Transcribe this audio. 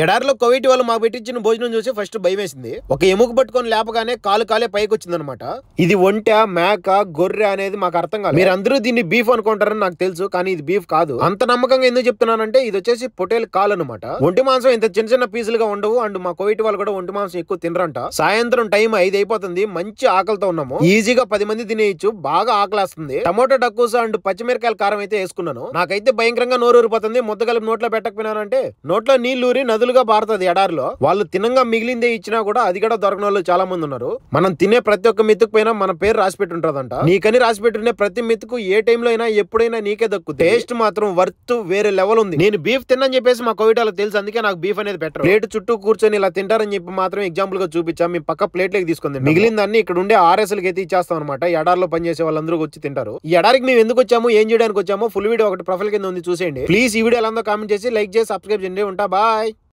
ఎడారిలో కోవిడ్ వాళ్ళు మాకు పెట్టించిన భోజనం చూసి ఫస్ట్ భయం వేసింది. ఒక ఎముక పట్టుకొని లేపగానే కాలే పైకి వచ్చిందనమాట. ఇది ఒంటె, మేక, గొర్రె అనేది మాకు అర్థం కాదు. మీరు అందరూ దీన్ని బీఫ్ అనుకుంటారని నాకు తెలుసు, కానీ ఇది బీఫ్ కాదు. అంత నమ్మకంగా ఎందుకు చెప్తున్నానంటే ఇది వచ్చేసి పొటేల్ కాల్ అనమాట. ఒంటి మాంసం ఇంత చిన్న చిన్న పీసులుగా ఉండవు. అండ్ మా కోవిడ్ వాళ్ళు కూడా ఒంటి మాంసం ఎక్కువ తినరంట. సాయంత్రం టైం 5 అయిపోతుంది. మంచి ఆకలితో ఉన్నాము. ఈజీగా 10 మంది తినేయచ్చు. బాగా ఆకలేస్తుంది. టమోటా డక్కుస అండ్ పచ్చిమిరకాయల కారం అయితే వేసుకున్నాను. నాకైతే భయంకరంగా నోరు ఊరిపోతుంది. ముద్ద కలిపి నోట్లో పెట్టకపోయినానంటే నోట్లో నీళ్లు ఊరి నదులుగా పారుతుంది ఎడారిలో. వాళ్ళు తినంగా మిగిలిందే ఇచ్చినా కూడా అది కూడా దొరకని వాళ్ళు చాలా మంది ఉన్నారు. మనం తినే ప్రతి ఒక్క మెతుకు పైన మన పేరు రాసి పెట్టుంటదంట. నీకని రాసి పెట్టుకునే ప్రతి మెతుకు ఏ టైంలో అయినా ఎప్పుడైనా నీకే దక్కుతుంది. టేస్ట్ మాత్రం వర్త్ వేరే లెవెల్ ఉంది. నేను బీఫ్ తిన్నని చెప్పేసి మా కోవిడ్ వాళ్ళకి తెలుసు, అందుకే నాకు బీఫ్ అనేది బెటర్. ప్లేట్ చుట్టూ కూర్చొని ఇలా తింటారని చెప్పి మాత్రం ఎగ్జాంపుల్ గా చూపించాం. మీ పక్క ప్లేట్లకి తీసుకుంది. మిగిలిందాన్ని ఇక్కడ ఉండే ఆర్ఎస్ఎల్కి అయితే ఇచ్చేస్తాం అనమాట. ఎడారిలో పనిచేసే వాళ్ళందరూ వచ్చి తింటారు. ఈ ఎడారికి మేము ఎందుకు వచ్చాము, ఏం చేయడానికి వచ్చామో ఫుల్ వీడియో ఒకటి ప్రొఫైల్ కింద ఉంది, చూసేయండి ప్లీజ్. ఈ వీడియో ఎలా ఉందో కామెంట్ చేసి లైక్ చేసి సబ్స్క్రైబ్ చేయండి. ఉంటా, బాయ్.